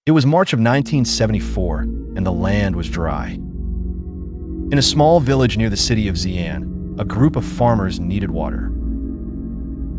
It was March of 1974, and the land was dry. In a small village near the city of Xi'an, a group of farmers needed water.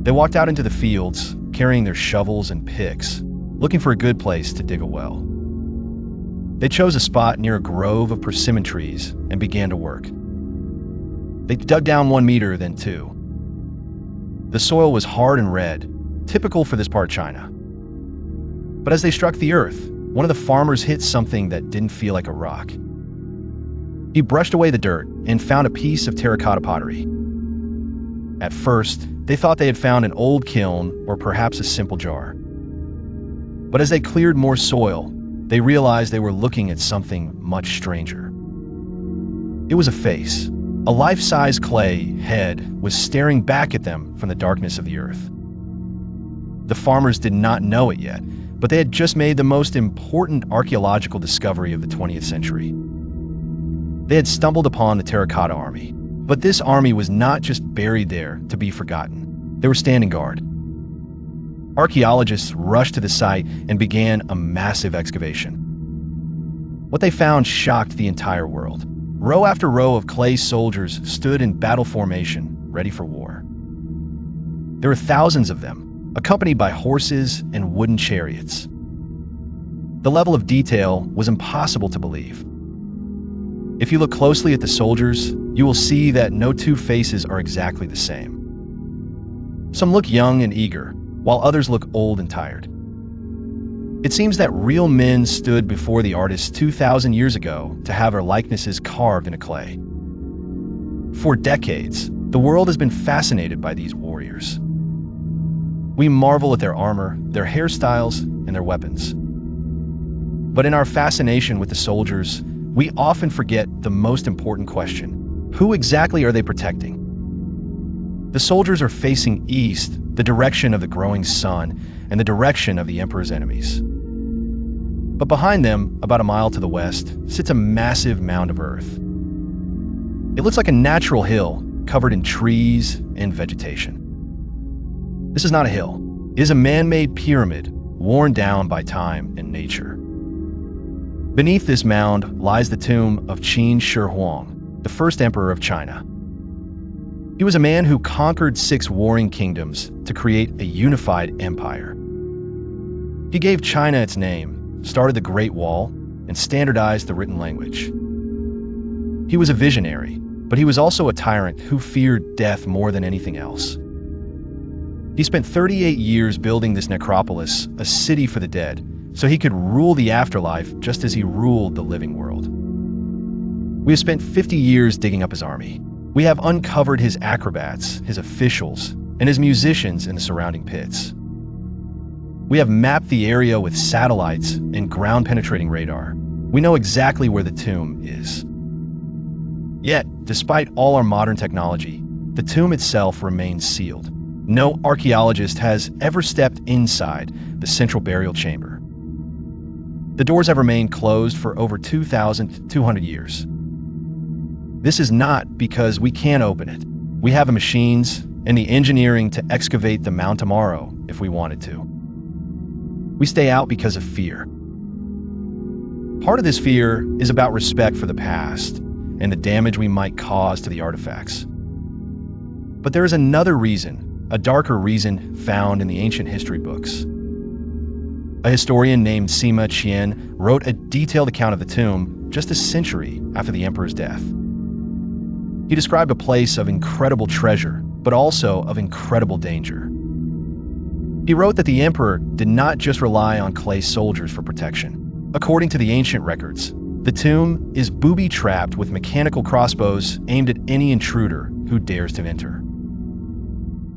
They walked out into the fields, carrying their shovels and picks, looking for a good place to dig a well. They chose a spot near a grove of persimmon trees and began to work. They dug down 1 meter, then 2. The soil was hard and red, typical for this part of China. But as they struck the earth, one of the farmers hit something that didn't feel like a rock. He brushed away the dirt and found a piece of terracotta pottery. At first, they thought they had found an old kiln or perhaps a simple jar. But as they cleared more soil, they realized they were looking at something much stranger. It was a face. A life-size clay head was staring back at them from the darkness of the earth. The farmers did not know it yet, but they had just made the most important archaeological discovery of the 20th century. They had stumbled upon the Terracotta Army, but this army was not just buried there to be forgotten. They were standing guard. Archaeologists rushed to the site and began a massive excavation. What they found shocked the entire world. Row after row of clay soldiers stood in battle formation, ready for war. There were thousands of them, accompanied by horses and wooden chariots. The level of detail was impossible to believe. If you look closely at the soldiers, you will see that no two faces are exactly the same. Some look young and eager, while others look old and tired. It seems that real men stood before the artists 2,000 years ago to have their likenesses carved in clay. For decades, the world has been fascinated by these warriors. We marvel at their armor, their hairstyles, and their weapons. But in our fascination with the soldiers, we often forget the most important question: who exactly are they protecting? The soldiers are facing east, the direction of the growing sun, and the direction of the emperor's enemies. But behind them, about a mile to the west, sits a massive mound of earth. It looks like a natural hill, covered in trees and vegetation. This is not a hill. It is a man-made pyramid, worn down by time and nature. Beneath this mound lies the tomb of Qin Shi Huang, the first emperor of China. He was a man who conquered 6 warring kingdoms to create a unified empire. He gave China its name, started the Great Wall, and standardized the written language. He was a visionary, but he was also a tyrant who feared death more than anything else. He spent 38 years building this necropolis, a city for the dead, so he could rule the afterlife just as he ruled the living world. We have spent 50 years digging up his army. We have uncovered his acrobats, his officials, and his musicians in the surrounding pits. We have mapped the area with satellites and ground-penetrating radar. We know exactly where the tomb is. Yet, despite all our modern technology, the tomb itself remains sealed. No archaeologist has ever stepped inside the central burial chamber. The doors have remained closed for over 2,200 years. This is not because we can't open it. We have the machines and the engineering to excavate the mound tomorrow if we wanted to. We stay out because of fear. Part of this fear is about respect for the past and the damage we might cause to the artifacts. But there is another reason, a darker reason found in the ancient history books. A historian named Sima Qian wrote a detailed account of the tomb just a century after the emperor's death. He described a place of incredible treasure, but also of incredible danger. He wrote that the emperor did not just rely on clay soldiers for protection. According to the ancient records, the tomb is booby-trapped with mechanical crossbows aimed at any intruder who dares to enter.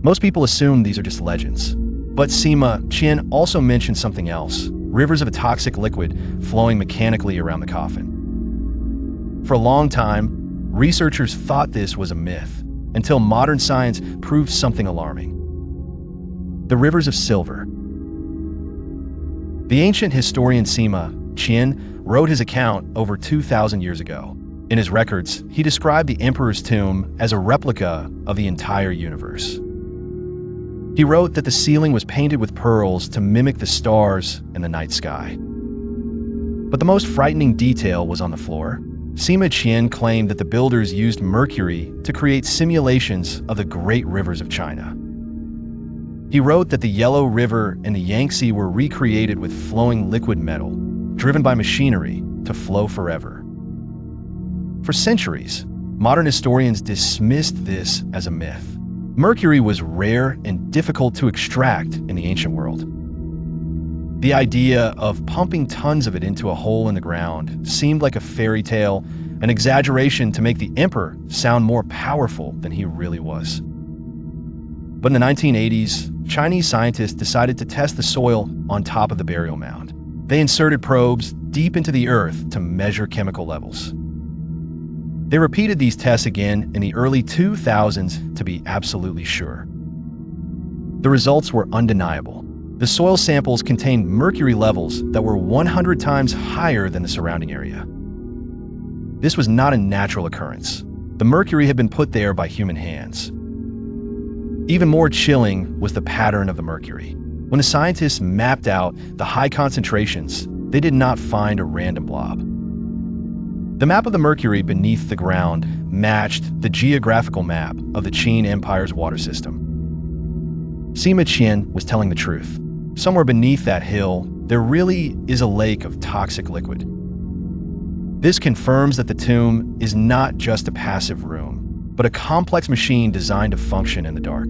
Most people assume these are just legends, but Sima Qian also mentioned something else: rivers of a toxic liquid flowing mechanically around the coffin. For a long time, researchers thought this was a myth, until modern science proved something alarming. The rivers of silver. The ancient historian Sima Qian wrote his account over 2,000 years ago. In his records, he described the emperor's tomb as a replica of the entire universe. He wrote that the ceiling was painted with pearls to mimic the stars in the night sky. But the most frightening detail was on the floor. Sima Qian claimed that the builders used mercury to create simulations of the great rivers of China. He wrote that the Yellow River and the Yangtze were recreated with flowing liquid metal, driven by machinery to flow forever. For centuries, modern historians dismissed this as a myth. Mercury was rare and difficult to extract in the ancient world. The idea of pumping tons of it into a hole in the ground seemed like a fairy tale, an exaggeration to make the emperor sound more powerful than he really was. But in the 1980s, Chinese scientists decided to test the soil on top of the burial mound. They inserted probes deep into the earth to measure chemical levels. They repeated these tests again in the early 2000s to be absolutely sure. The results were undeniable. The soil samples contained mercury levels that were 100 times higher than the surrounding area. This was not a natural occurrence. The mercury had been put there by human hands. Even more chilling was the pattern of the mercury. When the scientists mapped out the high concentrations, they did not find a random blob. The map of the mercury beneath the ground matched the geographical map of the Qin Empire's water system. Sima Qian was telling the truth. Somewhere beneath that hill, there really is a lake of toxic liquid. This confirms that the tomb is not just a passive room, but a complex machine designed to function in the dark.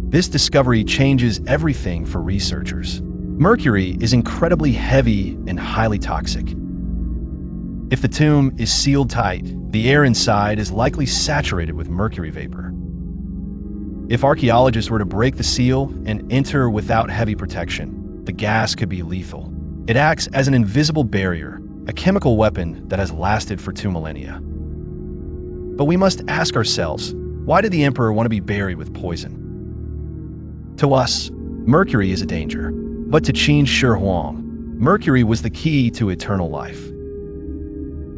This discovery changes everything for researchers. Mercury is incredibly heavy and highly toxic. If the tomb is sealed tight, the air inside is likely saturated with mercury vapor. If archaeologists were to break the seal and enter without heavy protection, the gas could be lethal. It acts as an invisible barrier, a chemical weapon that has lasted for 2 millennia. But we must ask ourselves, why did the emperor want to be buried with poison? To us, mercury is a danger, but to Qin Shi Huang, mercury was the key to eternal life.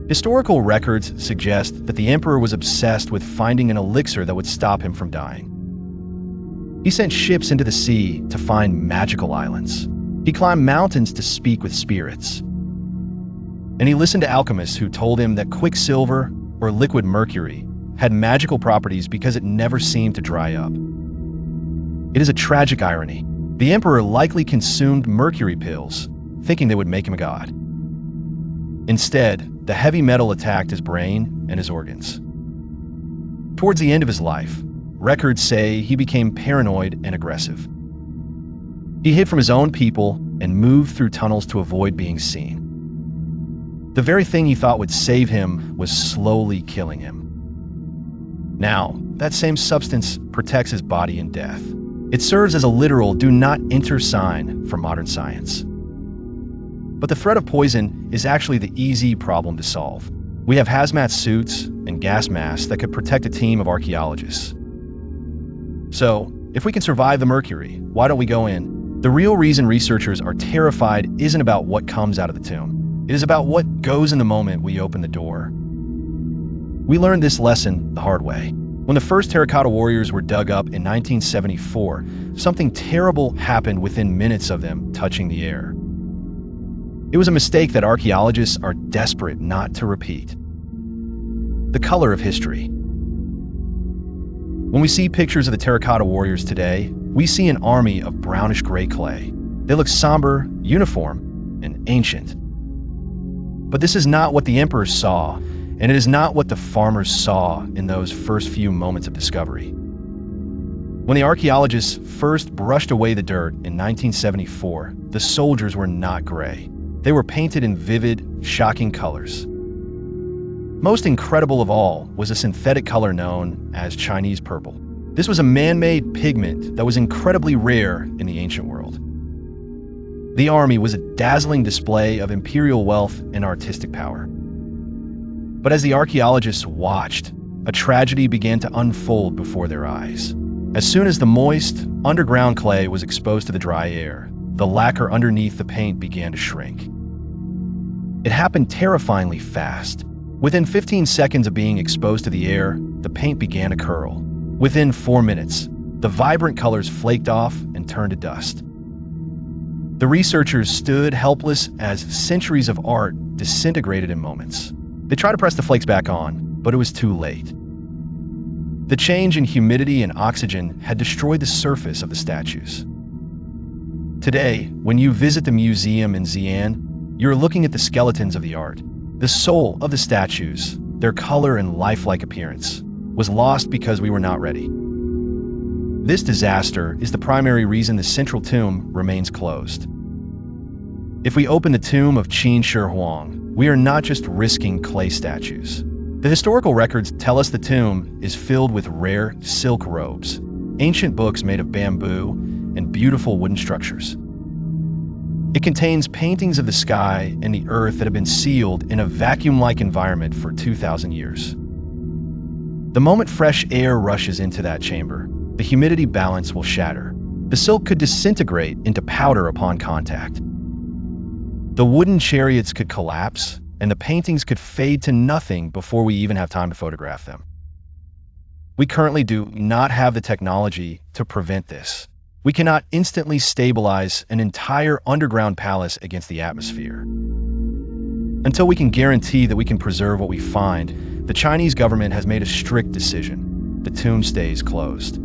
Historical records suggest that the emperor was obsessed with finding an elixir that would stop him from dying. He sent ships into the sea to find magical islands. He climbed mountains to speak with spirits. And he listened to alchemists who told him that quicksilver, or liquid mercury, had magical properties because it never seemed to dry up. It is a tragic irony. The emperor likely consumed mercury pills, thinking they would make him a god. Instead, the heavy metal attacked his brain and his organs. Towards the end of his life, records say he became paranoid and aggressive. He hid from his own people and moved through tunnels to avoid being seen. The very thing he thought would save him was slowly killing him. Now, that same substance protects his body in death. It serves as a literal do not enter sign for modern science. But the threat of poison is actually the easy problem to solve. We have hazmat suits and gas masks that could protect a team of archaeologists. So, if we can survive the mercury, why don't we go in? The real reason researchers are terrified isn't about what comes out of the tomb. It is about what goes in the moment we open the door. We learned this lesson the hard way. When the first terracotta warriors were dug up in 1974, something terrible happened within minutes of them touching the air. It was a mistake that archaeologists are desperate not to repeat. The color of history. When we see pictures of the terracotta warriors today, we see an army of brownish-gray clay. They look somber, uniform, and ancient. But this is not what the emperors saw, and it is not what the farmers saw in those first few moments of discovery. When the archaeologists first brushed away the dirt in 1974, the soldiers were not gray. They were painted in vivid, shocking colors. Most incredible of all was a synthetic color known as Chinese purple. This was a man-made pigment that was incredibly rare in the ancient world. The army was a dazzling display of imperial wealth and artistic power. But as the archaeologists watched, a tragedy began to unfold before their eyes. As soon as the moist, underground clay was exposed to the dry air, the lacquer underneath the paint began to shrink. It happened terrifyingly fast. Within 15 seconds of being exposed to the air, the paint began to curl. Within 4 minutes, the vibrant colors flaked off and turned to dust. The researchers stood helpless as centuries of art disintegrated in moments. They tried to press the flakes back on, but it was too late. The change in humidity and oxygen had destroyed the surface of the statues. Today, when you visit the museum in Xi'an, you're looking at the skeletons of the art. The soul of the statues, their color and lifelike appearance, was lost because we were not ready. This disaster is the primary reason the central tomb remains closed. If we open the tomb of Qin Shi Huang, we are not just risking clay statues. The historical records tell us the tomb is filled with rare silk robes, ancient books made of bamboo, and beautiful wooden structures. It contains paintings of the sky and the earth that have been sealed in a vacuum-like environment for 2,000 years. The moment fresh air rushes into that chamber, the humidity balance will shatter. The silk could disintegrate into powder upon contact. The wooden chariots could collapse, and the paintings could fade to nothing before we even have time to photograph them. We currently do not have the technology to prevent this. We cannot instantly stabilize an entire underground palace against the atmosphere. Until we can guarantee that we can preserve what we find, the Chinese government has made a strict decision. The tomb stays closed.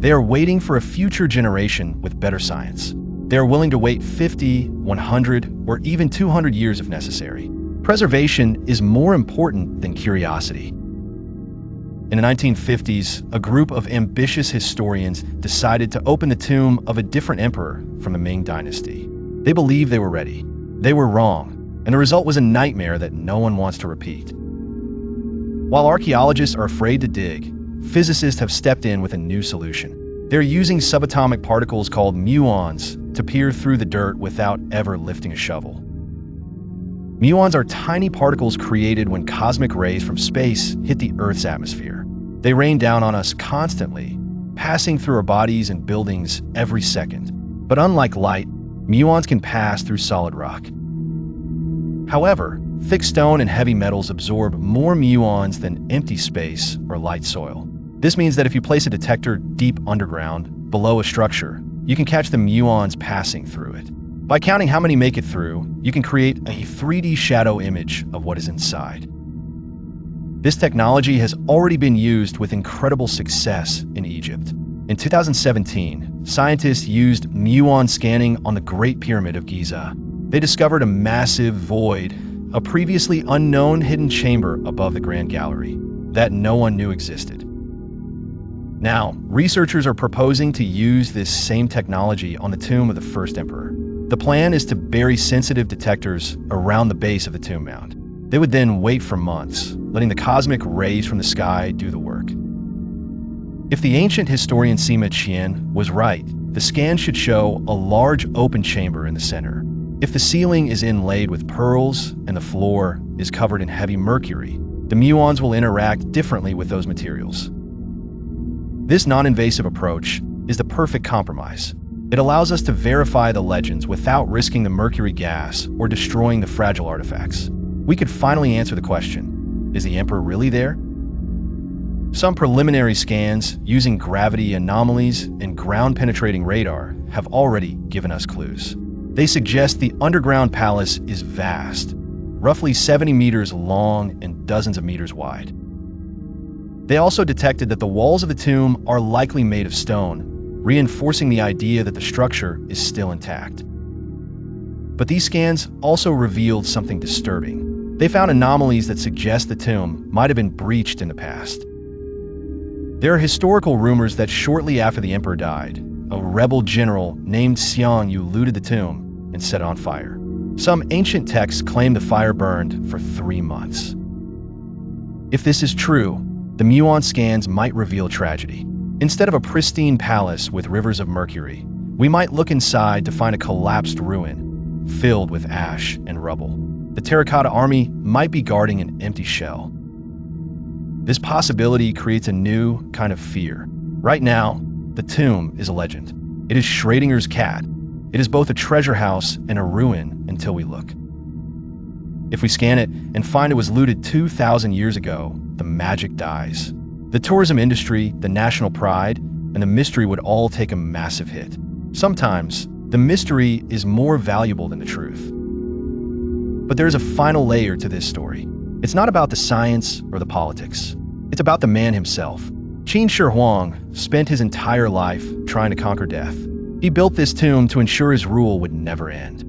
They are waiting for a future generation with better science. They are willing to wait 50, 100, or even 200 years if necessary. Preservation is more important than curiosity. In the 1950s, a group of ambitious historians decided to open the tomb of a different emperor from the Ming Dynasty. They believed they were ready. They were wrong, and the result was a nightmare that no one wants to repeat. While archaeologists are afraid to dig, physicists have stepped in with a new solution. They're using subatomic particles called muons to peer through the dirt without ever lifting a shovel. Muons are tiny particles created when cosmic rays from space hit the Earth's atmosphere. They rain down on us constantly, passing through our bodies and buildings every second. But unlike light, muons can pass through solid rock. However, thick stone and heavy metals absorb more muons than empty space or light soil. This means that if you place a detector deep underground, below a structure, you can catch the muons passing through it. By counting how many make it through, you can create a 3D shadow image of what is inside. This technology has already been used with incredible success in Egypt. In 2017, scientists used muon scanning on the Great Pyramid of Giza. They discovered a massive void, a previously unknown hidden chamber above the Grand Gallery that no one knew existed. Now, researchers are proposing to use this same technology on the tomb of the first emperor. The plan is to bury sensitive detectors around the base of the tomb mound. They would then wait for months, letting the cosmic rays from the sky do the work. If the ancient historian Sima Qian was right, the scan should show a large open chamber in the center. If the ceiling is inlaid with pearls and the floor is covered in heavy mercury, the muons will interact differently with those materials. This non-invasive approach is the perfect compromise. It allows us to verify the legends without risking the mercury gas or destroying the fragile artifacts. We could finally answer the question, is the emperor really there? Some preliminary scans using gravity anomalies and ground-penetrating radar have already given us clues. They suggest the underground palace is vast, roughly 70 meters long and dozens of meters wide. They also detected that the walls of the tomb are likely made of stone, reinforcing the idea that the structure is still intact. But these scans also revealed something disturbing. They found anomalies that suggest the tomb might have been breached in the past. There are historical rumors that shortly after the emperor died, a rebel general named Xiang Yu looted the tomb and set it on fire. Some ancient texts claim the fire burned for 3 months. If this is true, the muon scans might reveal tragedy. Instead of a pristine palace with rivers of mercury, we might look inside to find a collapsed ruin, filled with ash and rubble. The terracotta army might be guarding an empty shell. This possibility creates a new kind of fear. Right now, the tomb is a legend. It is Schrödinger's cat. It is both a treasure house and a ruin until we look. If we scan it and find it was looted 2,000 years ago, the magic dies. The tourism industry, the national pride, and the mystery would all take a massive hit. Sometimes, The mystery is more valuable than the truth. But there's a final layer to this story. It's not about the science or the politics. It's about the man himself. Qin Shi Huang spent his entire life trying to conquer death. He built this tomb to ensure his rule would never end.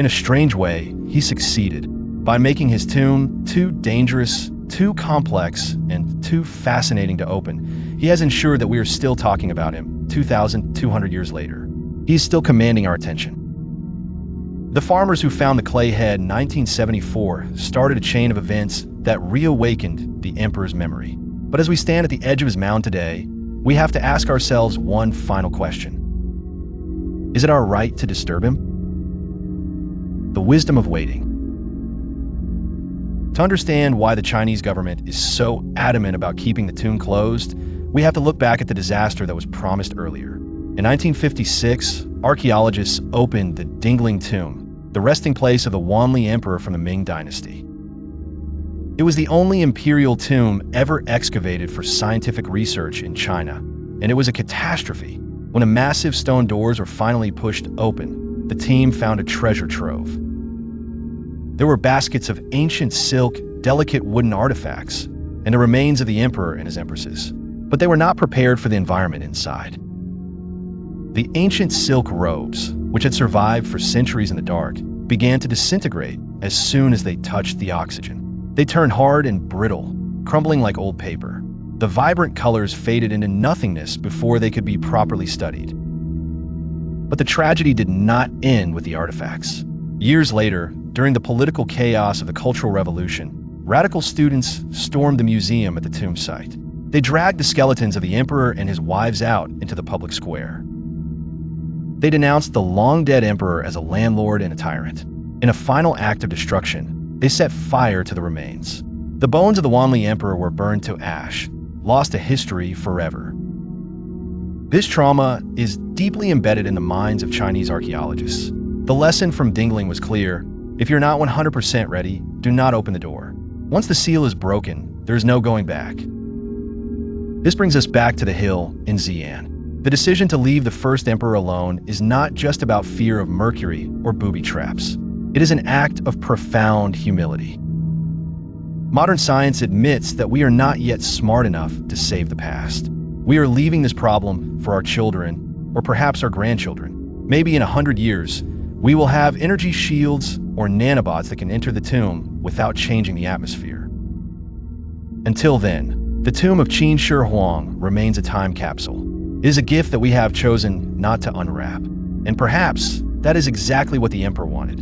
In a strange way, he succeeded by making his tomb too dangerous, too complex, and too fascinating to open. He has ensured that we are still talking about him 2,200 years later. He is still commanding our attention. The farmers who found the clay head in 1974 started a chain of events that reawakened the emperor's memory. But as we stand at the edge of his mound today, we have to ask ourselves one final question. Is it our right to disturb him? The wisdom of waiting. To understand why the Chinese government is so adamant about keeping the tomb closed, we have to look back at the disaster that was promised earlier. In 1956, archaeologists opened the Dingling tomb, the resting place of the Wanli emperor from the Ming dynasty. It was the only imperial tomb ever excavated for scientific research in China, and it was a catastrophe. When the massive stone doors were finally pushed open, the team found a treasure trove. There were baskets of ancient silk, delicate wooden artifacts, and the remains of the emperor and his empresses. But they were not prepared for the environment inside. The ancient silk robes, which had survived for centuries in the dark, began to disintegrate as soon as they touched the oxygen. They turned hard and brittle, crumbling like old paper. The vibrant colors faded into nothingness before they could be properly studied. But the tragedy did not end with the artifacts. Years later, during the political chaos of the Cultural Revolution, radical students stormed the museum at the tomb site. They dragged the skeletons of the emperor and his wives out into the public square. They denounced the long-dead emperor as a landlord and a tyrant. In a final act of destruction, they set fire to the remains. The bones of the Wanli emperor were burned to ash, lost to history forever. This trauma is deeply embedded in the minds of Chinese archaeologists. The lesson from Dingling was clear. If you're not 100% ready, do not open the door. Once the seal is broken, there is no going back. This brings us back to the hill in Xi'an. The decision to leave the first emperor alone is not just about fear of mercury or booby traps. It is an act of profound humility. Modern science admits that we are not yet smart enough to save the past. We are leaving this problem for our children, or perhaps our grandchildren. Maybe in 100 years, we will have energy shields or nanobots that can enter the tomb without changing the atmosphere. Until then, the tomb of Qin Shi Huang remains a time capsule. It is a gift that we have chosen not to unwrap. And perhaps that is exactly what the emperor wanted.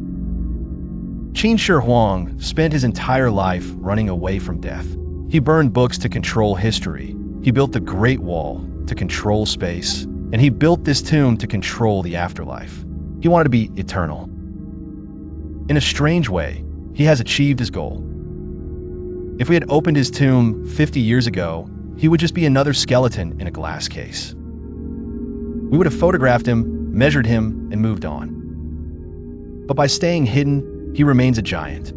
Qin Shi Huang spent his entire life running away from death. He burned books to control history. He built the Great Wall to control space. And he built this tomb to control the afterlife. He wanted to be eternal. In a strange way, he has achieved his goal. If we had opened his tomb 50 years ago, he would just be another skeleton in a glass case. We would have photographed him, measured him, and moved on. But by staying hidden, he remains a giant.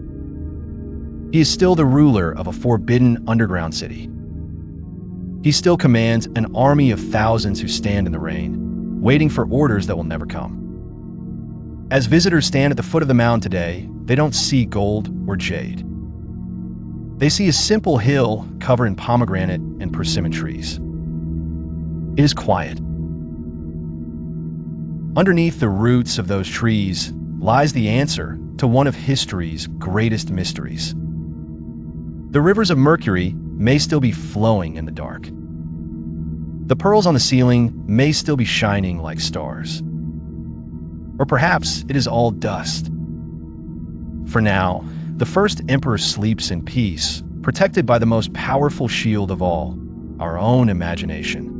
He is still the ruler of a forbidden underground city. He still commands an army of thousands who stand in the rain, waiting for orders that will never come. As visitors stand at the foot of the mound today, they don't see gold or jade. They see a simple hill covered in pomegranate and persimmon trees. It is quiet. Underneath the roots of those trees lies the answer to one of history's greatest mysteries. The rivers of mercury may still be flowing in the dark. The pearls on the ceiling may still be shining like stars. Or perhaps it is all dust. For now, the first emperor sleeps in peace, protected by the most powerful shield of all, our own imagination.